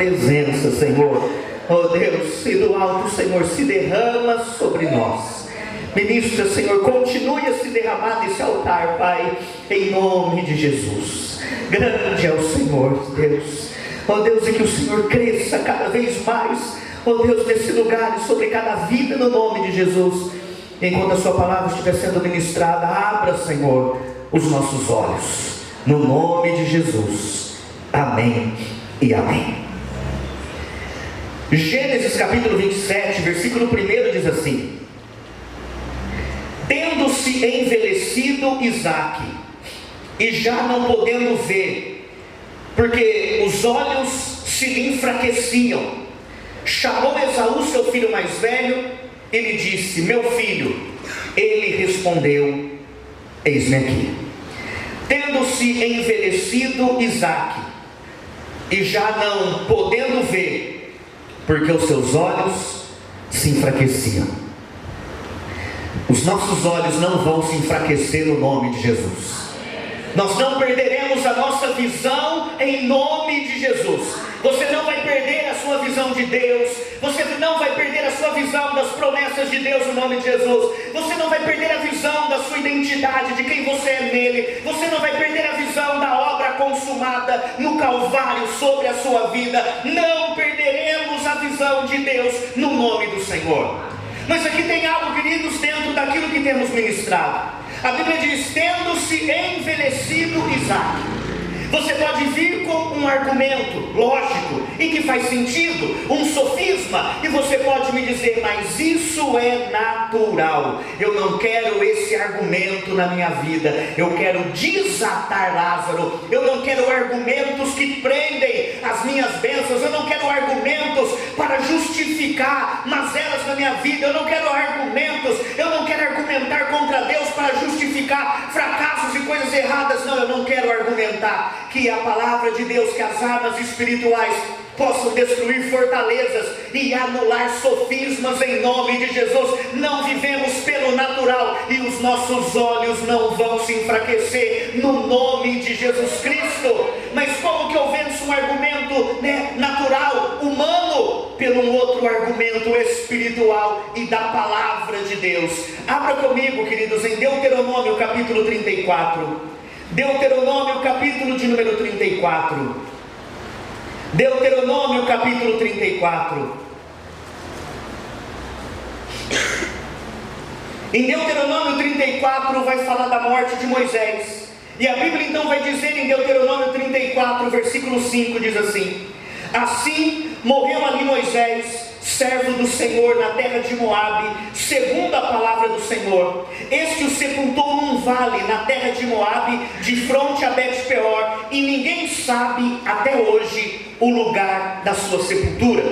presença, Senhor. Oh Deus, e do alto, Senhor, se derrama sobre nós. Ministra, Senhor, continue a se derramar nesse altar, Pai, em nome de Jesus. Grande é o Senhor, Deus. Oh Deus, e que o Senhor cresça cada vez mais, oh Deus, nesse lugar e sobre cada vida, no nome de Jesus. Enquanto a sua palavra estiver sendo ministrada, abra, Senhor, os nossos olhos, no nome de Jesus. Amém e amém. Gênesis capítulo 27, versículo 1 diz assim: tendo-se envelhecido Isaque, e já não podendo ver, porque os olhos se lhe enfraqueciam, chamou Esaú, seu filho mais velho, e lhe disse: meu filho. Ele respondeu: eis-me aqui. Tendo-se envelhecido Isaque, e já não podendo ver, porque os seus olhos se enfraqueciam. Os nossos olhos não vão se enfraquecer no nome de Jesus. Nós não perderemos a nossa visão em nome de Jesus. Você não vai perder a sua visão de Deus. Você não vai perder a sua visão das promessas de Deus no nome de Jesus. Você não vai perder a visão da sua identidade, de quem você é nele. Você não vai perder a visão da obra consumada no Calvário sobre a sua vida. Não perderemos a visão de Deus no nome do Senhor. Mas aqui tem algo, queridos, dentro daquilo que temos ministrado. A Bíblia diz: tendo-se envelhecido Isaque. Você pode vir com um argumento lógico e que faz sentido, um sofisma, e você pode me dizer: mas isso é natural. Eu não quero esse argumento na minha vida. Eu quero desatar Lázaro. Eu não quero argumentos que prendem as minhas bênçãos. Eu não quero argumentos para justificar mazelas na minha vida. Eu não quero argumentos. Eu não quero argumentar contra Deus para justificar fracassos e coisas erradas. Não, eu não quero argumentar que a palavra de Deus, que as armas espirituais possam destruir fortalezas e anular sofismas em nome de Jesus. Não vivemos pelo natural e os nossos olhos não vão se enfraquecer no nome de Jesus Cristo. Mas como que eu venço um argumento natural, humano, pelo um outro argumento espiritual e da palavra de Deus? Abra comigo, queridos, em Deuteronômio capítulo 34. Deuteronômio capítulo de número 34. Deuteronômio capítulo 34. Em Deuteronômio 34 vai falar da morte de Moisés. E a Bíblia então vai dizer em Deuteronômio 34, versículo 5, diz assim: assim morreu ali Moisés, servo do Senhor, na terra de Moabe, segundo a palavra do Senhor. Este o sepultou num vale na terra de Moabe, de fronte a Bet-peor, e ninguém sabe até hoje o lugar da sua sepultura.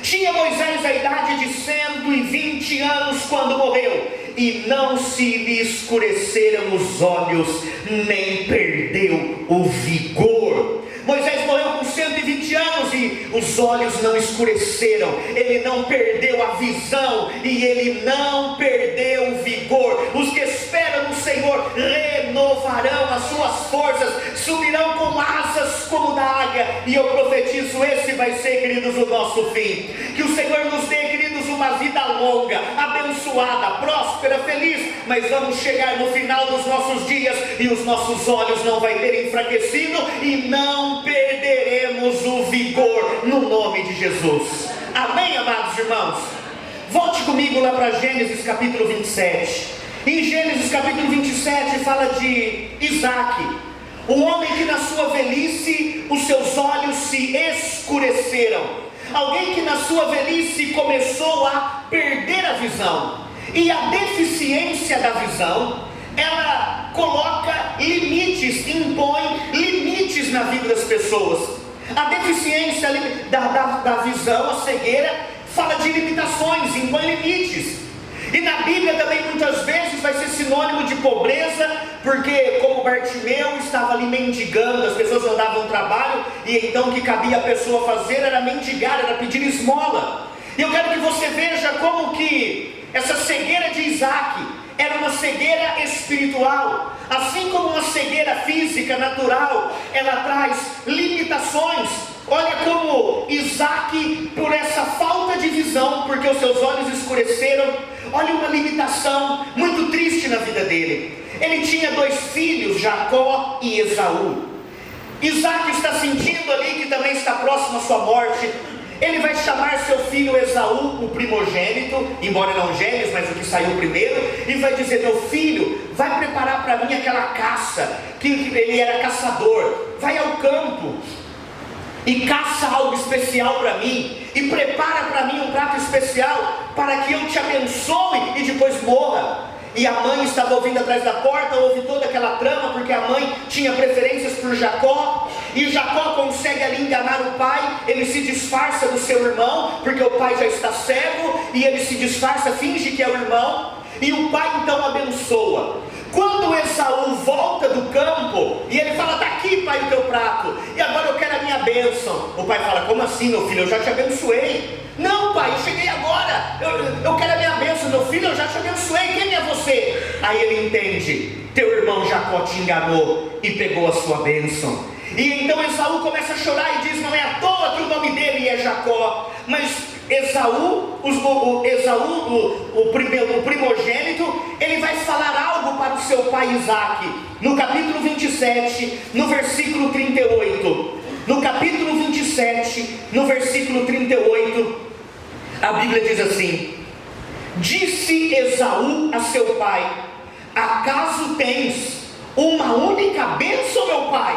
Tinha Moisés a idade de 120 anos quando morreu, e não se lhe escureceram os olhos, nem perdeu o vigor. Moisés morreu com 120 anos e os olhos não escureceram. Ele não perdeu a visão e ele não perdeu o vigor. Os que esperam no Senhor renovarão as suas forças, subirão com asas como da águia. E eu profetizo: esse vai ser, queridos, o nosso fim. Que o Senhor nos dê, queridos, uma vida longa, abençoada, próspera, feliz. Mas vamos chegar no final dos nossos dias e os nossos olhos não vai ter enfraquecido e não perderemos o vigor no nome de Jesus. Amém, amados irmãos? Volte comigo lá para Gênesis capítulo 27. Em Gênesis capítulo 27 fala de Isaque, o homem que na sua velhice os seus olhos se escureceram. Alguém que na sua velhice começou a perder a visão. E a deficiência da visão, ela coloca limites, impõe limites na vida das pessoas. A deficiência da visão, a cegueira, fala de limitações, impõe limites. E na Bíblia também muitas vezes vai ser sinônimo de pobreza, porque como Bartimeu estava ali mendigando, as pessoas não davam trabalho, e então o que cabia a pessoa fazer era mendigar, era pedir esmola. E eu quero que você veja como que essa cegueira de Isaque era uma cegueira espiritual. Assim como uma cegueira física, natural, ela traz limitações. Olha como Isaque Isaque, por essa falta de visão, porque os seus olhos escureceram, olha uma limitação muito triste na vida dele. Ele tinha 2 filhos, Jacó e Esaú. Isaque está sentindo ali que também está próximo à sua morte. Ele vai chamar seu filho Esaú, o primogênito, embora não gêmeos, mas o que saiu primeiro, e vai dizer: meu filho, vai preparar para mim aquela caça, que ele era caçador, vai ao campo e caça algo especial para mim, e prepara para mim um prato especial, para que eu te abençoe e depois morra. E a mãe estava ouvindo atrás da porta, ouve toda aquela trama, porque a mãe tinha preferências por Jacó, e Jacó consegue ali enganar o pai. Ele se disfarça do seu irmão, porque o pai já está cego, e ele se disfarça, finge que é o irmão, e o pai então abençoa. Quando Esaú volta do campo, e ele fala: está aqui, pai, o teu prato, e agora eu quero a minha bênção. O pai fala: como assim, meu filho, eu já te abençoei. Não, pai, eu cheguei agora, eu quero a minha bênção. Meu filho, eu já te abençoei, quem é você? Aí ele entende: teu irmão Jacó te enganou e pegou a sua bênção. E então Esaú começa a chorar e diz: não é à toa que o nome dele é Jacó, mas Esaú, o primogênito, ele vai falar algo para o seu pai Isaque, no capítulo 27, no versículo 38. No capítulo 27, no versículo 38, a Bíblia diz assim: disse Esaú a seu pai: acaso tens uma única bênção, meu pai?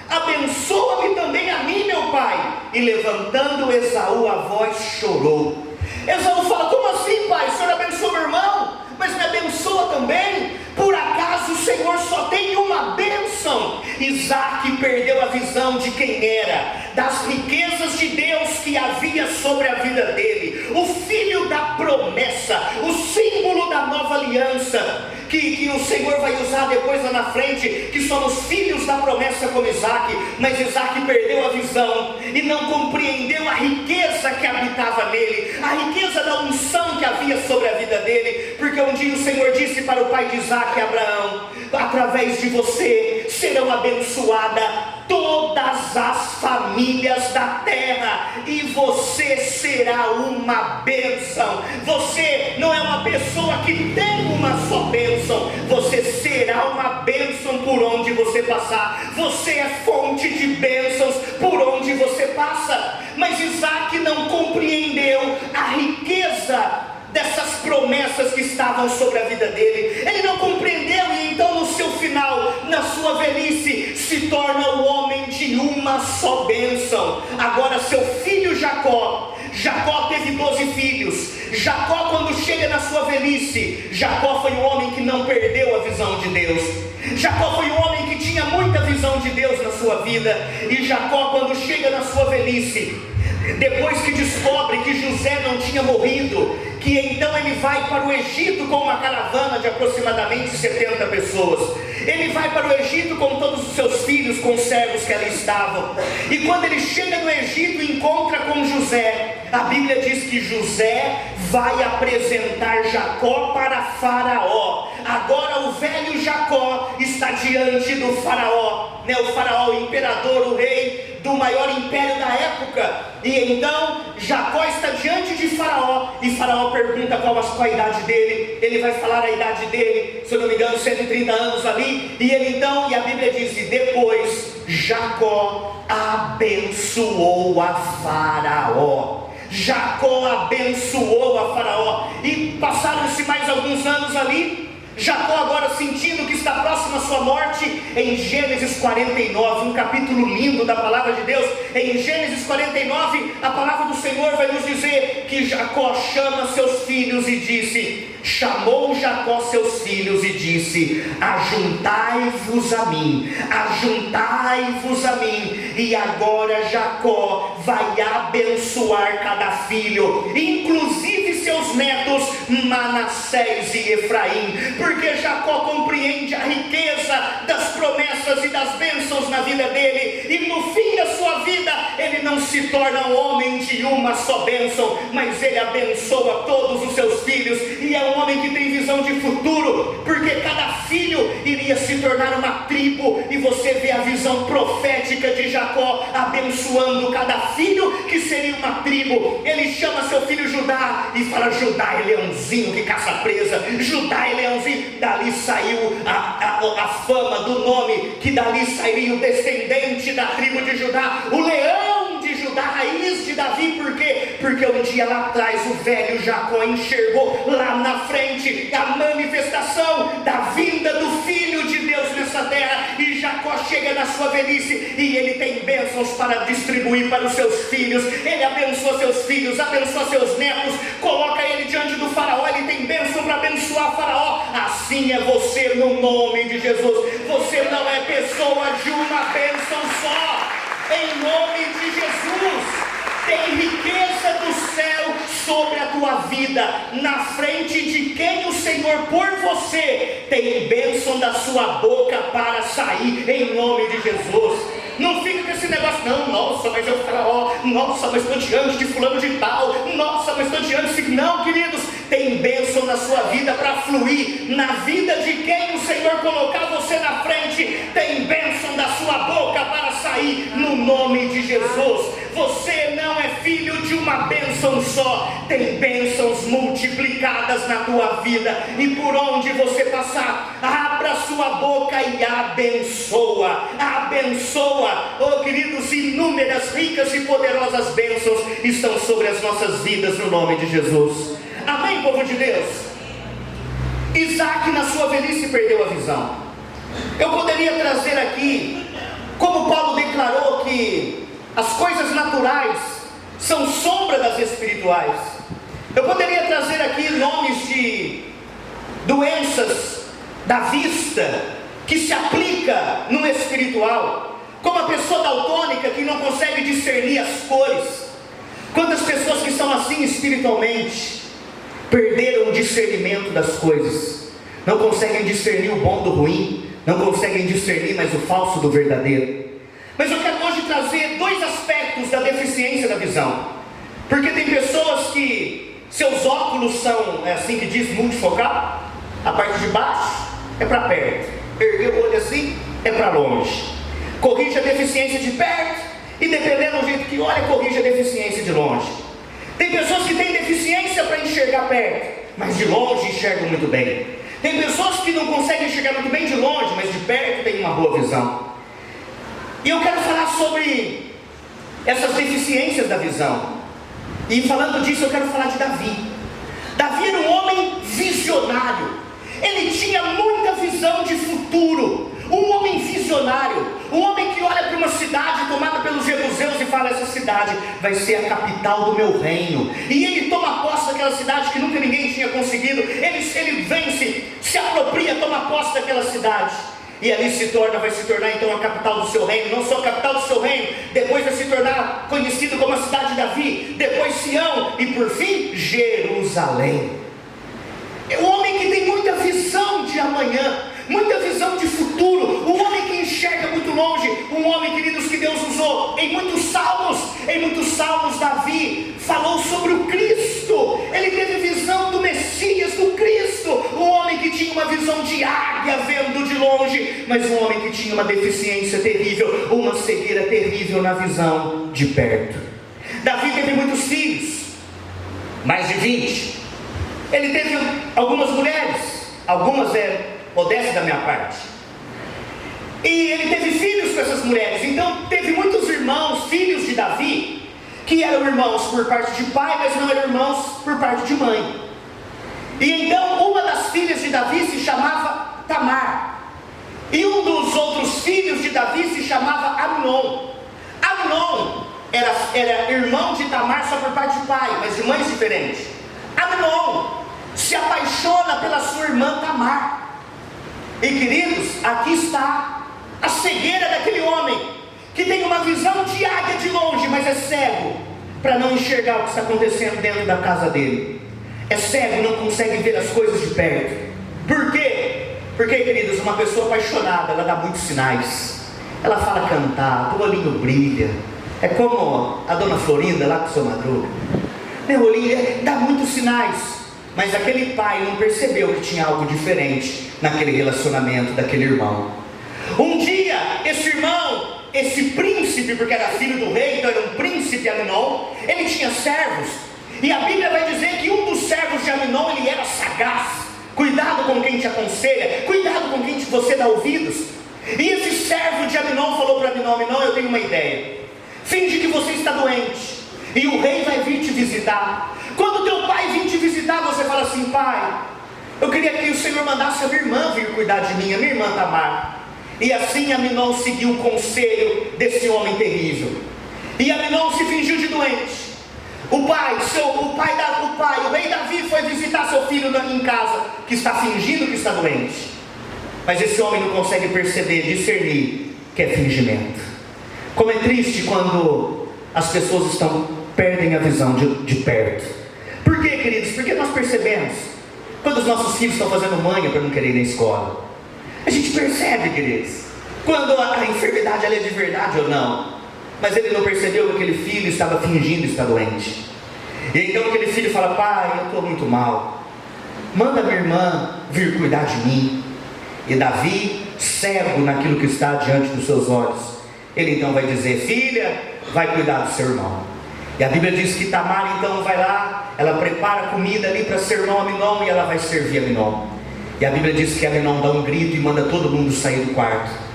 Abençoa-me também a mim, meu pai. E levantando Esaú a voz, chorou. Esaú fala: como assim, pai? O senhor abençoa meu irmão, mas me abençoa também? Por acaso o Senhor só tem uma bênção? Isaque perdeu a visão de quem era, das riquezas de Deus que havia sobre a vida dele, o filho da promessa, o símbolo da nova aliança, que o Senhor vai usar depois lá na frente, que somos filhos da promessa como Isaque. Mas Isaque perdeu a visão e não compreendeu a riqueza que habitava nele, a riqueza da unção que havia sobre a vida dele, porque um dia o Senhor disse para o pai de Isaque, Abraão: através de você serão abençoadas todas as famílias da terra, e você será uma bênção. Você não é uma pessoa que tem uma só bênção, você será uma bênção por onde você passar. Você é fonte de bênçãos por onde você passa. Mas Isaque não compreendeu a riqueza dessas promessas que estavam sobre a vida dele. Ele não compreendeu, e então no seu final, na sua velhice, se torna o homem de uma só bênção. Agora seu filho Jacó teve 12 filhos. Jacó, quando chega na sua velhice, Jacó foi um homem que não perdeu a visão de Deus. Jacó foi um homem que tinha muita visão de Deus na sua vida. E Jacó, quando chega na sua velhice, depois que descobre que José não tinha morrido, que então ele vai para o Egito com uma caravana de aproximadamente 70 pessoas. Ele vai para o Egito com todos os seus filhos, com os servos que ali estavam. E quando ele chega no Egito e encontra com José, a Bíblia diz que José vai apresentar Jacó para Faraó. Agora o velho Jacó está diante do Faraó, né? O Faraó, o imperador, o rei do maior império da época. E então Jacó está diante de Faraó, e Faraó pergunta qual a idade dele. Ele vai falar a idade dele, se eu não me engano 130 anos ali. E ele então, e a Bíblia diz: e depois Jacó abençoou a Faraó. Jacó abençoou a Faraó. E passaram-se mais alguns anos ali. Jacó, agora sentindo que está próximo à sua morte, em Gênesis 49, um capítulo lindo da palavra de Deus. Em Gênesis 49, a palavra do Senhor vai nos dizer que Jacó chama seus filhos e disse: chamou Jacó seus filhos e disse: ajuntai-vos a mim, ajuntai-vos a mim. E agora Jacó vai abençoar cada filho, inclusive e seus netos Manassés e Efraim, porque Jacó compreende a riqueza das promessas e das bênçãos na vida dele, e no fim da sua vida ele não se torna um homem de uma só bênção, mas ele abençoa todos os seus filhos, e é um homem que tem visão de futuro, porque cada filho iria se tornar uma tribo, e você vê a visão profética de Jacó abençoando cada filho que seria uma tribo. Ele chama seu filho Judá e fala: Judá é leãozinho que caça presa, Judá é leãozinho. Dali saiu a fama do nome, que dali sairia o descendente da tribo de Judá, o leão de Judá, raiz de Davi. Por quê? Porque um dia lá atrás o velho Jacó enxergou lá na frente a manifestação da vinda do Filho de Deus nessa terra, e Jacó chega na sua velhice e ele tem bênçãos para distribuir para os seus filhos. Ele abençoa seus filhos, abençoa seus netos, coloca ele diante do faraó, ele tem bênção para abençoar faraó. Assim é você no nome de Jesus. Você não é pessoa de uma bênção só, em nome de Jesus. Tem riqueza do céu sobre a tua vida, na frente de quem o Senhor por você tem bênção da sua boca para sair, em nome de Jesus. Não fica com esse negócio, não, nossa, mas eu falo, nossa, mas estou diante de fulano de tal, nossa, mas estou diante de... Não, queridos, tem bênção na sua vida para fluir, na vida de quem o Senhor colocar você na frente, tem bênção da sua boca para sair, no nome de Jesus. Você não é filho de uma bênção só, tem bênçãos multiplicadas na tua vida, e por onde você passar, abra sua boca e abençoa, abençoa. Oh queridos, inúmeras, ricas e poderosas bênçãos estão sobre as nossas vidas, no nome de Jesus. Amém, povo de Deus? Isaac na sua velhice perdeu a visão. Eu poderia trazer aqui, como Paulo declarou que as coisas naturais são sombra das espirituais. Eu poderia trazer aqui nomes de doenças da vista que se aplica no espiritual, como a pessoa daltônica que não consegue discernir as cores. Quantas pessoas que são assim espiritualmente perderam o discernimento das coisas, não conseguem discernir o bom do ruim, não conseguem discernir mais o falso do verdadeiro. Mas eu quero hoje trazer dois aspectos da deficiência da visão, porque tem pessoas que seus óculos são, é assim que diz, multifocal. A parte de baixo é para perto, erguer o olho assim é para longe. Corrige a deficiência de perto, e dependendo do jeito que olha, corrige a deficiência de longe. Tem pessoas que têm deficiência para enxergar perto, mas de longe enxergam muito bem. Tem pessoas que não conseguem enxergar muito bem de longe, mas de perto têm uma boa visão. E eu quero falar sobre essas deficiências da visão. E falando disso, eu quero falar de Davi. Davi era um homem visionário. Ele tinha muita visão de futuro. Um homem visionário, um homem que olha para uma cidade tomada pelos jebuseus e fala: essa cidade vai ser a capital do meu reino. E ele toma posse daquela cidade que nunca ninguém tinha conseguido. Ele vence, se apropria, toma posse daquela cidade. E ali vai se tornar então a capital do seu reino. Não só a capital do seu reino, depois vai se tornar conhecido como a cidade de Davi, depois Sião, e por fim Jerusalém. É um homem que tem muita visão de amanhã, muita visão de futuro, um homem que enxerga muito longe, um homem, queridos, que Deus usou em muitos salmos. Davi falou sobre o Cristo. Ele teve visão do Messias, do Cristo, um homem que tinha uma visão de águia vendo de longe, mas um homem que tinha uma deficiência terrível, uma cegueira terrível na visão de perto. Davi teve muitos filhos, mais de 20. Ele teve algumas mulheres, algumas modéstia da minha parte, e ele teve filhos com essas mulheres. Então teve muitos irmãos, filhos de Davi, que eram irmãos por parte de pai, mas não eram irmãos por parte de mãe. E então uma das filhas de Davi se chamava Tamar, e um dos outros filhos de Davi se chamava Amnon. Amnon era irmão de Tamar só por parte de pai, mas de mães diferentes. Amnon se apaixona pela sua irmã Tamar. E queridos, aqui está a cegueira daquele homem, que tem uma visão de águia de longe, mas é cego para não enxergar o que está acontecendo dentro da casa dele. é cego, não consegue ver as coisas de perto. Por quê? Porque, queridos, uma pessoa apaixonada, ela dá muitos sinais. Ela fala cantar, o olhinho brilha. É como a dona Florinda lá com o seu Madruga. Meu olhinho dá muitos sinais. Mas aquele pai não percebeu que tinha algo diferente naquele relacionamento daquele irmão. Um dia, esse irmão, esse príncipe, porque era filho do rei, então era um príncipe Aminon, ele tinha servos. E a Bíblia vai dizer que um dos servos de Aminon, ele era sagaz. Cuidado com quem te aconselha, cuidado com quem você dá ouvidos. E esse servo de Aminon falou para Aminon: Aminon, eu tenho uma ideia. Finge que você está doente, e o rei vai vir te visitar. Quando teu pai vir te visitar, você fala assim: pai, eu queria que o Senhor mandasse a minha irmã vir cuidar de mim, a minha irmã Tamar. E assim Aminon seguiu o conselho desse homem terrível. E Aminon se fingiu de doente. O rei Davi foi visitar seu filho em casa, que está fingindo que está doente. Mas esse homem não consegue perceber, discernir que é fingimento. Como é triste quando as pessoas perdem a visão de perto. Por quê, queridos? Porque nós percebemos quando os nossos filhos estão fazendo manha para não querer ir na escola. A gente percebe, queridos, quando a enfermidade ela é de verdade ou não. Mas ele não percebeu que aquele filho estava fingindo estar doente. E então aquele filho fala: pai, eu estou muito mal, manda minha irmã vir cuidar de mim. E Davi, cego naquilo que está diante dos seus olhos, ele então vai dizer: filha, vai cuidar do seu irmão. E a Bíblia diz que Tamar então vai lá, ela prepara comida ali para seu irmão Aminon, e ela vai servir Aminon. E a Bíblia diz que Aminon dá um grito e manda todo mundo sair do quarto.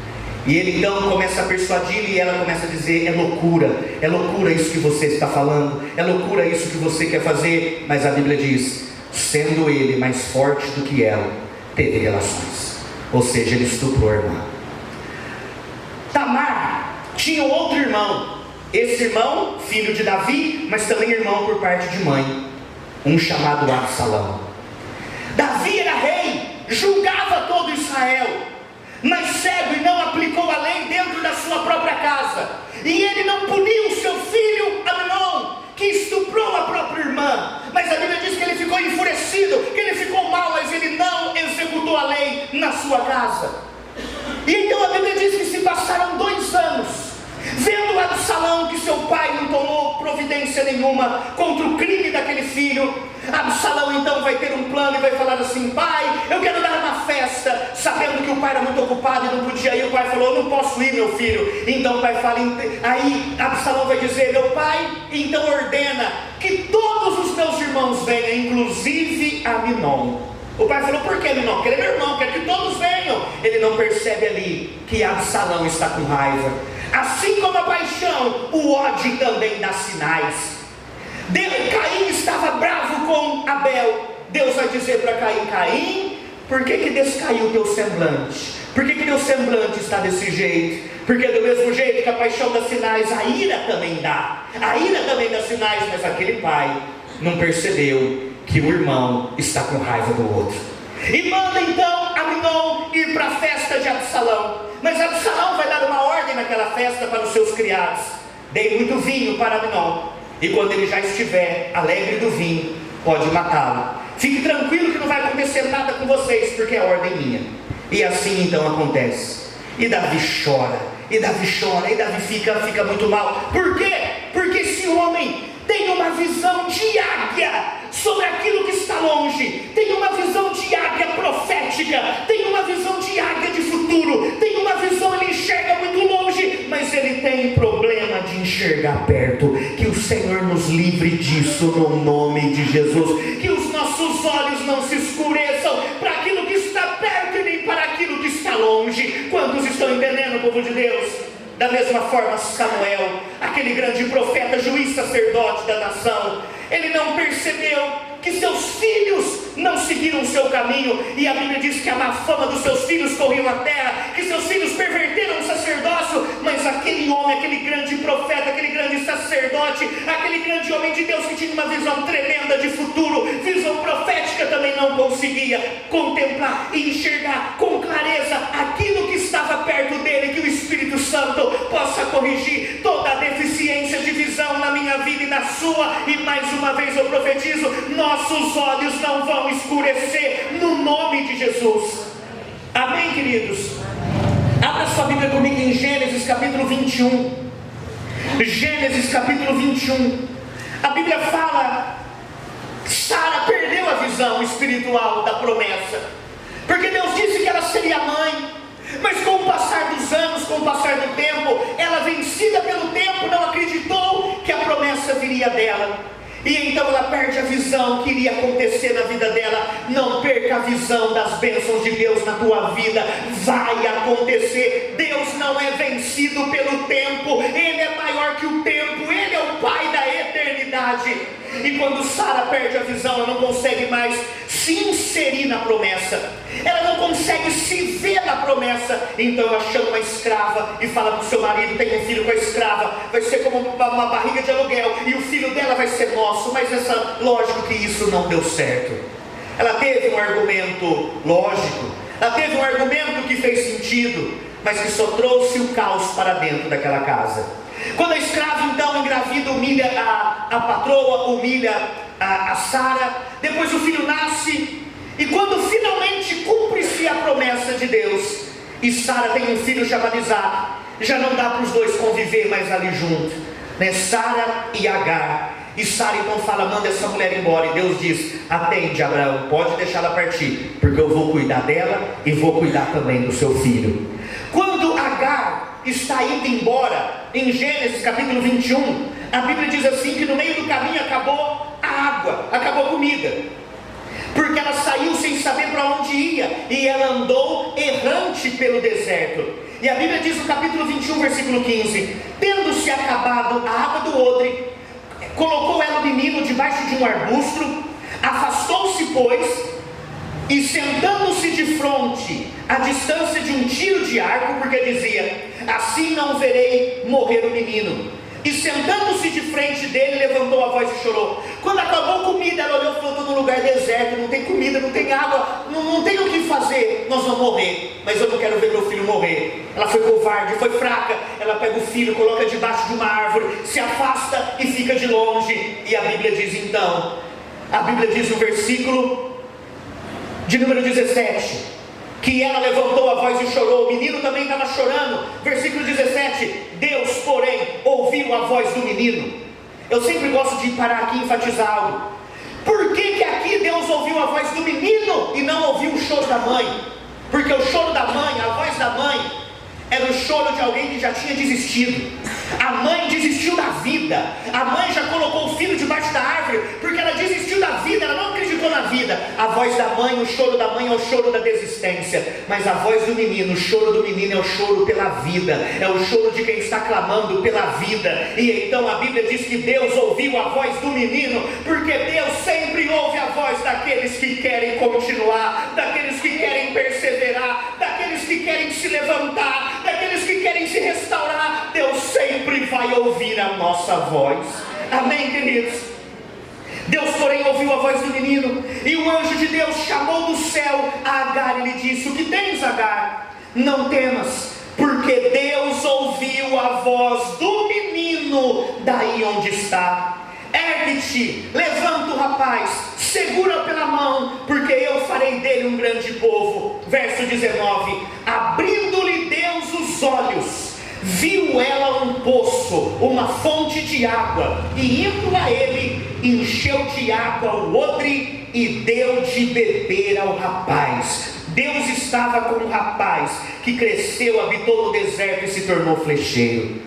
E ele então começa a persuadir, e ela começa a dizer: é loucura isso que você está falando, é loucura isso que você quer fazer. Mas a Bíblia diz: sendo ele mais forte do que ela, teve relações. Ou seja, ele estuprou a irmã. Tamar tinha outro irmão. Esse irmão, filho de Davi, mas também irmão por parte de mãe, um chamado Absalão. Davi era rei, julgava todo Israel, mas cego e não aplicou a lei dentro da sua própria casa. E ele não puniu seu filho Aminon, que estuprou a própria irmã. Mas a Bíblia diz que ele ficou enfurecido, que ele ficou mal, mas ele não executou a lei na sua casa. E então a Bíblia diz que se passaram 2 anos, vendo Absalão que seu pai não tomou providência nenhuma contra o crime daquele filho. Absalão então vai ter um plano e vai falar assim: pai, eu quero dar uma festa, sabendo que o pai era muito ocupado e não podia ir. O pai falou: eu não posso ir, meu filho. Então o pai fala, aí Absalão vai dizer: meu pai então ordena que todos os meus irmãos venham, inclusive Aminon. O pai falou: por que Aminon? Porque ele é meu irmão, quero que todos venham. Ele não percebe ali que Absalão está com raiva. Assim como a paixão, o ódio também dá sinais. Caim estava bravo com Abel. Deus vai dizer para Caim: Caim, por que descaiu o teu semblante? Por que teu semblante está desse jeito? Porque do mesmo jeito que a paixão dá sinais, a ira também dá. A ira também dá sinais, mas aquele pai não percebeu que o irmão está com raiva do outro. E manda então Aminon ir para a festa de Absalão. Mas Absalão vai dar uma ordem naquela festa para os seus criados: dei muito vinho para Aminon, e quando ele já estiver alegre do vinho, pode matá-lo. Fique tranquilo que não vai acontecer nada com vocês, porque é ordem minha. E assim então acontece. E Davi chora, e Davi fica muito mal. Por quê? Porque esse homem tem uma visão de águia sobre aquilo que está longe, tem uma visão de águia profética, tem uma visão de águia de futuro, tem uma visão, ele enxerga muito longe, mas ele tem problema de enxergar perto. Que o Senhor nos livre disso no nome de Jesus. Que os nossos olhos não se escureçam para aquilo que está perto e nem para aquilo que está longe. Quantos estão entendendo, povo de Deus? Da mesma forma, Samuel, aquele grande profeta, juiz, sacerdote da nação, ele não percebeu que seus filhos não seguiram o seu caminho, e a Bíblia diz que a má fama dos seus filhos correu na terra, que seus filhos perverteram o sacerdócio. Mas aquele homem, aquele grande profeta, aquele grande sacerdote, aquele grande homem de Deus que tinha uma visão tremenda de futuro, visão profética, também não conseguia contemplar e enxergar com clareza aquilo que estava perto dele. Que o Espírito Santo possa corrigir toda a deficiência de visão na minha vida e na sua, e mais uma vez eu profetizo, nossos olhos não vão escurecer, no nome de Jesus. Amém, queridos? Abra sua Bíblia comigo em Gênesis capítulo 21. Gênesis capítulo 21. A Bíblia fala que Sara perdeu a visão espiritual da promessa, porque Deus disse que ela seria mãe, mas com o passar dos anos, com o passar do tempo, ela, vencida pelo tempo, não acreditou que a promessa viria dela. E então ela perde a visão que iria acontecer na vida dela. Não perca a visão das bênçãos de Deus na tua vida. Vai acontecer. Deus não é vencido pelo tempo. Ele é maior que o tempo. Ele é o Pai da eternidade. E quando Sara perde a visão, ela não consegue mais se inserir na promessa. Ela não consegue se ver na promessa. Então ela chama uma escrava e fala para o seu marido: tem um filho com a escrava, vai ser como uma barriga de aluguel, e o filho dela vai ser nosso. Mas lógico que isso não deu certo. Ela teve um argumento lógico, ela teve um argumento que fez sentido, mas que só trouxe o caos para dentro daquela casa. Quando a escrava então engravida, humilha a patroa, humilha a Sara. Depois o filho nasce, e quando finalmente cumpre-se a promessa de Deus, e Sara tem um filho chamado Isaac, já não dá para os dois conviver mais ali junto, né? Sara e Agar. E Sara então fala: manda essa mulher embora. E Deus diz: atende, Abraão, pode deixá-la partir, porque eu vou cuidar dela e vou cuidar também do seu filho. Quando Agar está indo embora, em Gênesis capítulo 21, a Bíblia diz assim, que no meio do caminho acabou a água, acabou a comida, porque ela saiu sem saber para onde ia, e ela andou errante pelo deserto. E a Bíblia diz no capítulo 21, versículo 15: tendo-se acabado a água do odre, colocou ela o menino debaixo de um arbusto, afastou-se, pois, e sentando-se de fronte, à distância de um tiro de arco, porque dizia: assim não verei morrer o menino. E sentando-se de frente dele, levantou a voz e chorou. Quando acabou a comida, ela olhou e falou: estou num lugar deserto, não tem comida, não tem água, não tem o que fazer, nós vamos morrer, mas eu não quero ver meu filho morrer. Ela foi covarde, foi fraca. Ela pega o filho, coloca debaixo de uma árvore, se afasta e fica de longe. E a Bíblia diz então, a Bíblia diz no versículo de número 17, que ela levantou a voz e chorou. O menino também estava chorando. Versículo 17: Deus, porém, ouviu a voz do menino. Eu sempre gosto de parar aqui e enfatizar algo. Por que aqui Deus ouviu a voz do menino e não ouviu o choro da mãe? Porque o choro da mãe, a voz da mãe, era o choro de alguém que já tinha desistido. A mãe desistiu da vida. A mãe já colocou o filho debaixo da árvore, porque ela desistiu da vida, ela não acreditou na vida. A voz da mãe, o choro da mãe é o choro da desistência. Mas a voz do menino, o choro do menino é o choro pela vida, é o choro de quem está clamando pela vida. E então a Bíblia diz que Deus ouviu a voz do menino, porque Deus sempre ouve a voz daqueles que querem continuar, daqueles que querem perseverar, daqueles que querem se levantar, daqueles que querem se restaurar. Deus sempre vai ouvir a nossa voz. Amém, queridos? Deus, porém, ouviu a voz do menino, e o anjo de Deus chamou do céu a Agar e lhe disse: o que tens, Agar? Não temas, porque Deus ouviu a voz do menino daí onde está. Ergue-te, levanta o rapaz, segura pela mão, porque eu farei dele um grande povo. Verso 19: abrindo-lhe Deus os olhos, viu ela um poço, uma fonte de água, e indo a ele, encheu de água o odre e deu de beber ao rapaz. Deus estava com um rapaz que cresceu, habitou no deserto e se tornou flecheiro.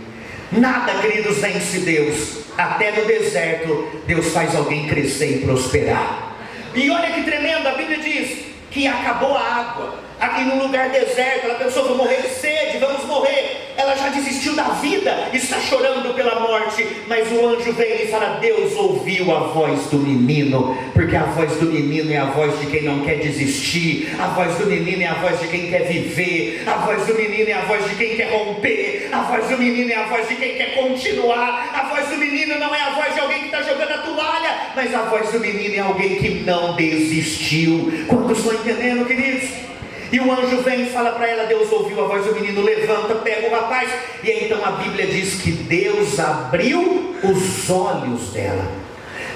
Nada, queridos, vence Deus. Até no deserto Deus faz alguém crescer e prosperar. E olha que tremendo, a Bíblia diz que acabou a água. Aqui num lugar deserto, ela pensou: vou morrer de sede, vamos morrer. Ela já desistiu da vida, está chorando pela morte. Mas o anjo vem e fala: Deus ouviu a voz do menino, porque a voz do menino é a voz de quem não quer desistir, a voz do menino é a voz de quem quer viver, a voz do menino é a voz de quem quer romper, a voz do menino é a voz de quem quer continuar. A voz do menino não é a voz de alguém que está jogando a toalha, mas a voz do menino é alguém que não desistiu. Quantos estão entendendo, queridos? E o anjo vem e fala para ela, Deus ouviu a voz do menino, levanta, pega o rapaz. E aí então a Bíblia diz que Deus abriu os olhos dela.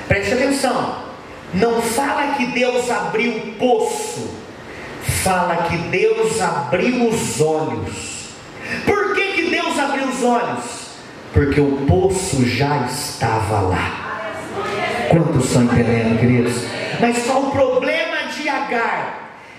Preste atenção, não fala que Deus abriu o poço, fala que Deus abriu os olhos. Por que Deus abriu os olhos? Porque o poço já estava lá. Quantos estão entendendo, queridos? Mas qual o problema de Agar?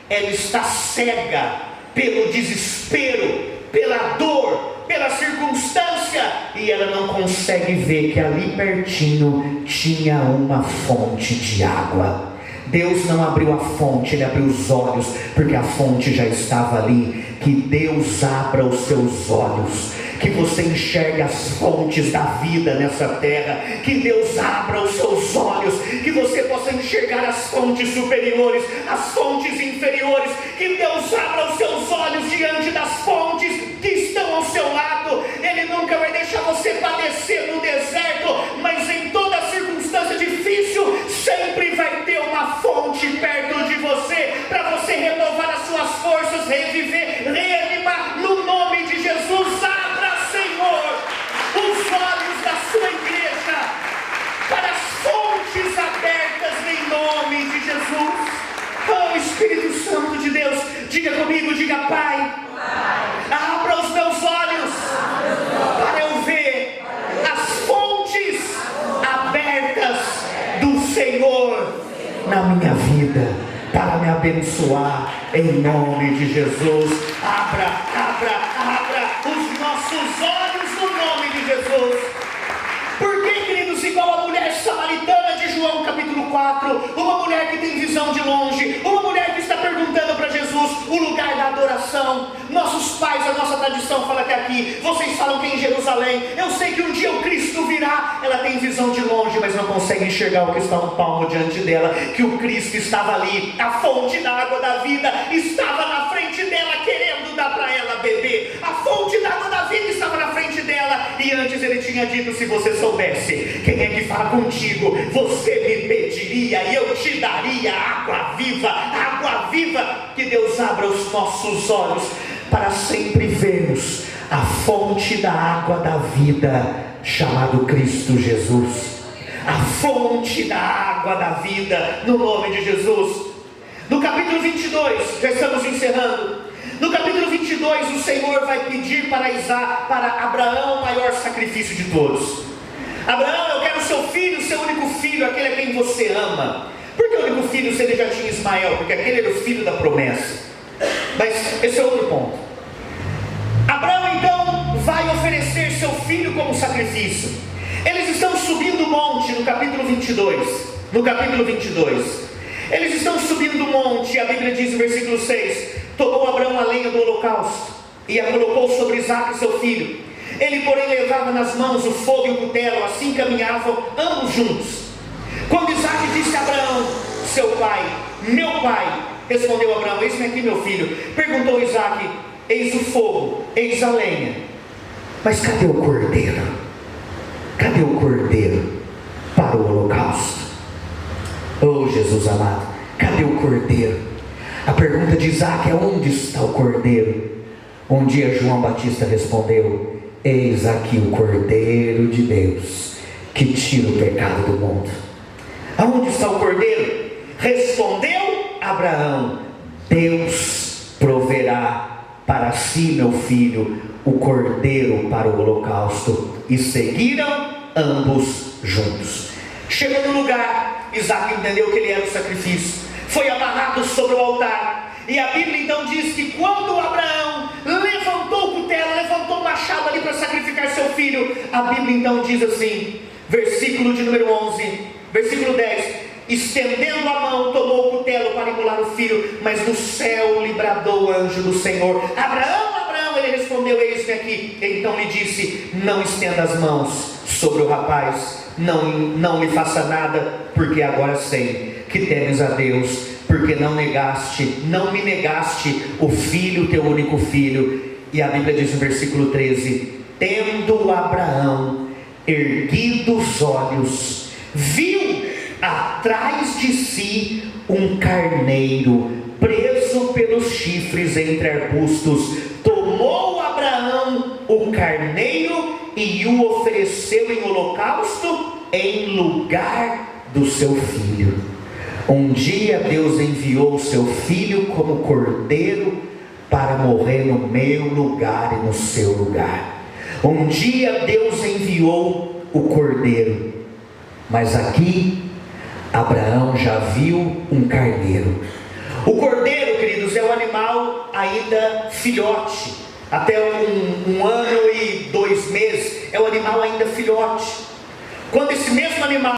Ela está cega pelo desespero, pela dor, pela circunstância, e ela não consegue ver que ali pertinho tinha uma fonte de água. Deus não abriu a fonte, Ele abriu os olhos, porque a fonte já estava ali. Que Deus abra os seus olhos, que você enxergue as fontes da vida nessa terra. Que Deus abra os seus olhos, que você possa enxergar as fontes superiores, as fontes inferiores. Que Deus abra os seus olhos diante das fontes que estão ao seu lado. Ele nunca vai deixar você padecer no deserto, mas em toda circunstância difícil, sempre vai ter uma fonte perto de você, para você renovar as suas forças, reviver, reanimar, no nome de Jesus. Abra, Senhor, os olhos da sua igreja para as fontes abertas em nome de Jesus. Oh, Espírito Santo de Deus, diga comigo, diga Pai, abra os meus olhos para eu ver as fontes abertas do Senhor na minha vida, para me abençoar em nome de Jesus. Abra os nossos olhos no nome de Jesus. Por que, queridos, igual a mulher samaritana de João capítulo 4, uma mulher que tem visão de longe, uma mulher que está perguntando para Jesus o lugar da adoração. Nossos pais, a nossa tradição fala que aqui, vocês falam que é em Jerusalém. Eu sei que um dia o Cristo virá. Ela tem visão de longe, mas não consegue enxergar o que está um palmo diante dela, que o Cristo estava ali, a fonte da água da vida estava na frente dela, querendo dar para ela beber. A fonte da água da vida estava na frente dela, e antes ele tinha dito, se você soubesse quem é que fala contigo, você me pediria e eu te daria água viva. Água viva. Que Deus abra os nossos olhos para sempre vermos a fonte da água da vida, chamado Cristo Jesus. A fonte da água da vida, no nome de Jesus. No capítulo 22, já estamos encerrando. No capítulo 22, o Senhor vai pedir para Abraão o maior sacrifício de todos. Abraão, eu quero seu filho, seu único filho, aquele a quem você ama. Por que o único filho se ele já tinha Ismael? Porque aquele era o filho da promessa. Mas esse é outro ponto. Abraão então vai oferecer seu filho como sacrifício. Eles estão subindo o monte no capítulo 22. No capítulo 22 eles estão subindo o monte, e a Bíblia diz no versículo 6: tomou Abraão a lenha do holocausto e a colocou sobre Isaque seu filho. Ele porém levava nas mãos o fogo e o cutelo, assim caminhavam ambos juntos. Quando Isaque disse a Abraão, seu pai, meu pai, respondeu Abraão, eis-me aqui meu filho. Perguntou Isaque, eis o fogo, eis a lenha, mas cadê o cordeiro? Cadê o cordeiro para o holocausto? Oh Jesus amado, cadê o cordeiro? A pergunta de Isaque é: onde está o cordeiro? Um dia João Batista respondeu: eis aqui o cordeiro de Deus, que tira o pecado do mundo. Aonde está o cordeiro? Respondeu Abraão: Deus proverá para si, meu filho, o cordeiro para o holocausto. E seguiram ambos juntos. Chegou no lugar, Isaque entendeu que ele era o sacrifício, foi amarrado sobre o altar. E a Bíblia então diz que quando Abraão levantou o cutelo, levantou o machado ali para sacrificar seu filho, a Bíblia então diz assim, versículo de número 11, versículo 10: estendendo a mão, tomou o cutelo para imolar o filho, mas do céu lhe bradou o anjo do Senhor: Abraão, Abraão. Ele respondeu: eis-me aqui. Então lhe disse: não estenda as mãos sobre o rapaz, não lhe faça nada, porque agora sei que temes a Deus, porque não me negaste o filho, teu único filho. E a Bíblia diz no versículo 13: tendo Abraão erguido os olhos, viu atrás de si um carneiro preso preso pelos chifres entre arbustos. Tomou Abraão o carneiro e o ofereceu em holocausto em lugar do seu filho. Um dia Deus enviou o seu filho como cordeiro para morrer no meu lugar e no seu lugar. Um dia Deus enviou o cordeiro, mas aqui Abraão já viu um carneiro. O cordeiro, queridos, é um animal ainda filhote, até um ano e 2 meses, é um animal ainda filhote. Quando esse mesmo animal